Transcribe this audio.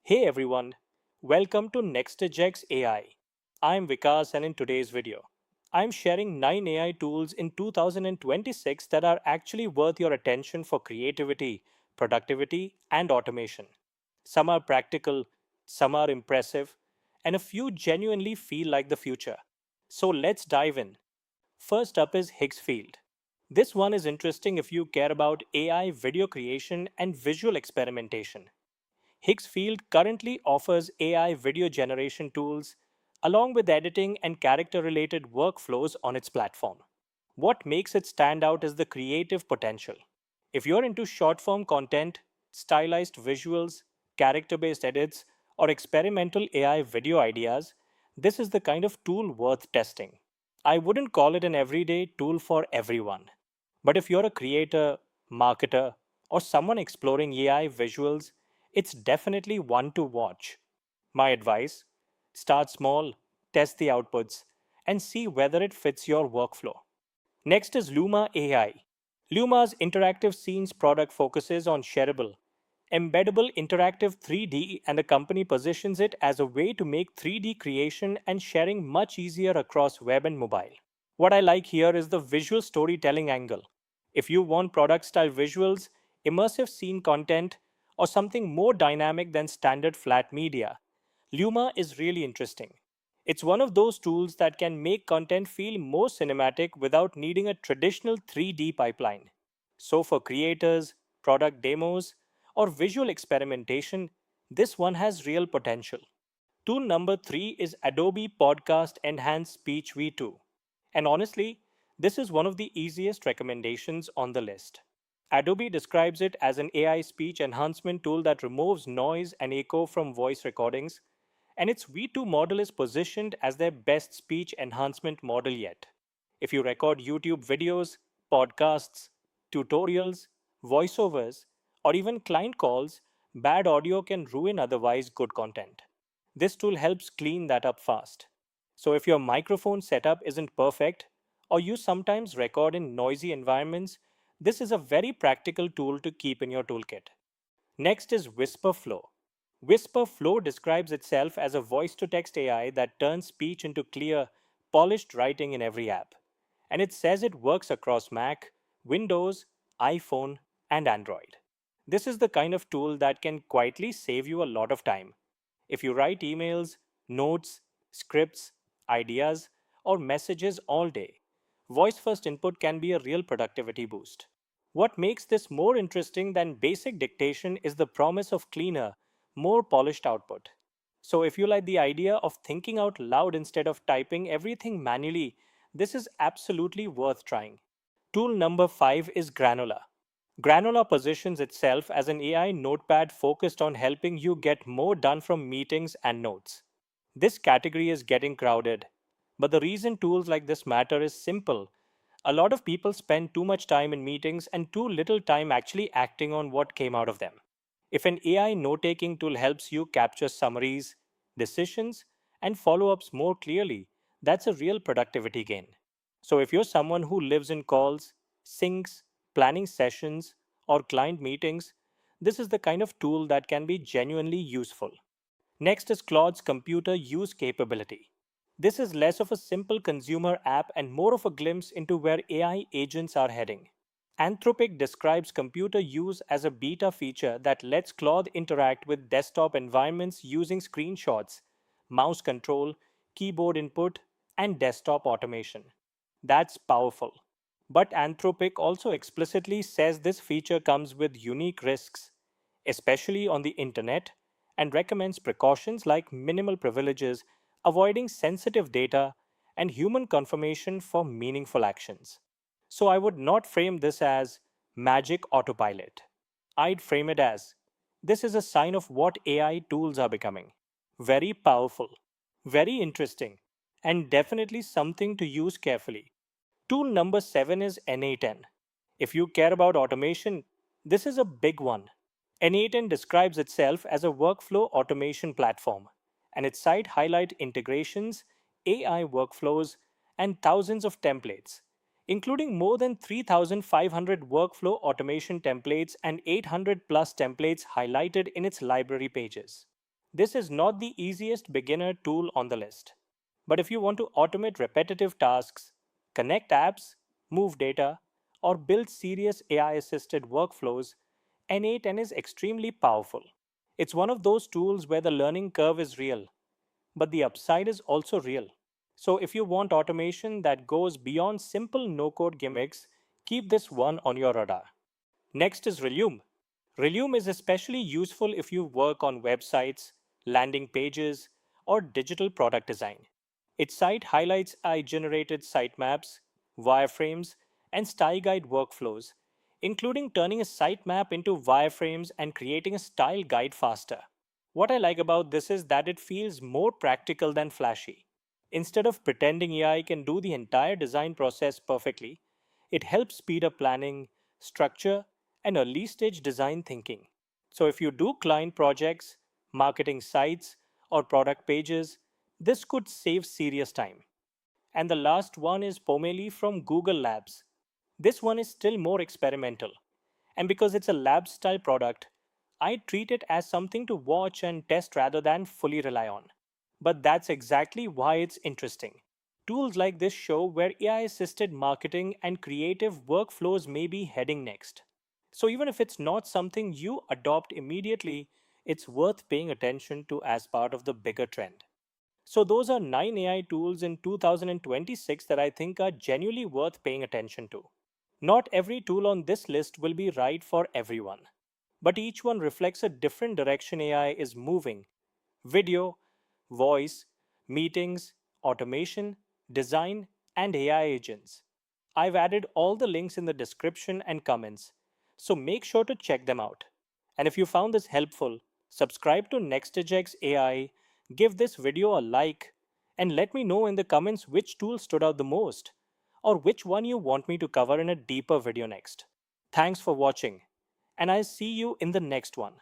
Hey everyone, welcome to NextEdgeX AI. I'm Vikas, and in today's video, I'm sharing 9 AI tools in 2026 that are actually worth your attention for creativity, productivity, and automation. Some are practical, some are impressive, and a few genuinely feel like the future. So let's dive in. First up is Higgsfield. This one is interesting if you care about AI video creation and visual experimentation. Higgsfield currently offers AI video generation tools along with editing and character related workflows on its platform. What makes it stand out is the creative potential. If you're into short form content, stylized visuals, character based edits, or experimental AI video ideas, this is the kind of tool worth testing. I wouldn't call it an everyday tool for everyone. But if you're a creator, marketer, or someone exploring AI visuals, it's definitely one to watch. My advice: start small, test the outputs, and see whether it fits your workflow. Next is Luma AI. Luma's interactive scenes product focuses on shareable, embeddable interactive 3D, and the company positions it as a way to make 3D creation and sharing much easier across web and mobile. What I like here is the visual storytelling angle. If you want product style visuals, immersive scene content, or something more dynamic than standard flat media, Luma is really interesting. It's one of those tools that can make content feel more cinematic without needing a traditional 3D pipeline. So, for creators, product demos, or visual experimentation, this one has real potential. Tool number 3 is Adobe Podcast Enhanced Speech V2. And honestly, this is one of the easiest recommendations on the list. Adobe describes it as an AI speech enhancement tool that removes noise and echo from voice recordings, and its V2 model is positioned as their best speech enhancement model yet. If you record YouTube videos, podcasts, tutorials, voiceovers, or even client calls, bad audio can ruin otherwise good content. This tool helps clean that up fast. So if your microphone setup isn't perfect, or you sometimes record in noisy environments, this is a very practical tool to keep in your toolkit. Next is WhisperFlow. WhisperFlow describes itself as a voice to text AI that turns speech into clear, polished writing in every app. And it says it works across Mac, Windows, iPhone, and Android. This is the kind of tool that can quietly save you a lot of time. If you write emails, notes, scripts, ideas, or messages all day, voice first input can be a real productivity boost. What makes this more interesting than basic dictation is the promise of cleaner, more polished output. So, if you like the idea of thinking out loud instead of typing everything manually, this is absolutely worth trying. Tool number 5 is Granola. Granola positions itself as an AI notepad focused on helping you get more done from meetings and notes. This category is getting crowded, but the reason tools like this matter is simple. A lot of people spend too much time in meetings and too little time actually acting on what came out of them. If an AI note taking tool helps you capture summaries, decisions, and follow ups more clearly, that's a real productivity gain. So, if you're someone who lives in calls, syncs, planning sessions, or client meetings, this is the kind of tool that can be genuinely useful. Next is Claude's computer use capability. This is less of a simple consumer app and more of a glimpse into where AI agents are heading. Anthropic describes computer use as a beta feature that lets Claude interact with desktop environments using screenshots, mouse control, keyboard input, and desktop automation. That's powerful. But Anthropic also explicitly says this feature comes with unique risks, especially on the internet, and recommends precautions like minimal privileges, avoiding sensitive data, and human confirmation for meaningful actions. So I would not frame this as magic autopilot. I'd frame it as this is a sign of what AI tools are becoming. Very powerful, very interesting, and definitely something to use carefully. Tool number 7 is N8N. If you care about automation, this is a big one. N8N describes itself as a workflow automation platform, and its site highlight integrations, AI workflows, and thousands of templates, including more than 3,500 workflow automation templates and 800 plus templates highlighted in its library pages. This is not the easiest beginner tool on the list. But if you want to automate repetitive tasks, connect apps, move data, or build serious AI assisted workflows, N8N is extremely powerful. It's one of those tools where the learning curve is real, but the upside is also real. So if you want automation that goes beyond simple no code gimmicks, keep this one on your radar. Next is Relume. Relume is especially useful if you work on websites, landing pages, or digital product design. Its site highlights AI generated sitemaps, wireframes, and style guide workflows, including turning a sitemap into wireframes and creating a style guide faster. What I like about this is that it feels more practical than flashy. Instead of pretending AI can do the entire design process perfectly, it helps speed up planning, structure, and early stage design thinking. So, if you do client projects, marketing sites, or product pages, this could save serious time. And the last one is Pomeli from Google Labs. This one is still more experimental. And because it's a lab style product, I treat it as something to watch and test rather than fully rely on. But that's exactly why it's interesting. Tools like this show where AI assisted marketing and creative workflows may be heading next. So, even if it's not something you adopt immediately, it's worth paying attention to as part of the bigger trend. So, those are 9 AI tools in 2026 that I think are genuinely worth paying attention to. Not every tool on this list will be right for everyone, but each one reflects a different direction AI is moving: video, voice, meetings, automation, design, and AI agents. I've added all the links in the description and comments, so make sure to check them out. And if you found this helpful, subscribe to NextEdgeX AI, give this video a like, and let me know in the comments which tool stood out the most, or which one you want me to cover in a deeper video next. Thanks for watching, and I'll see you in the next one.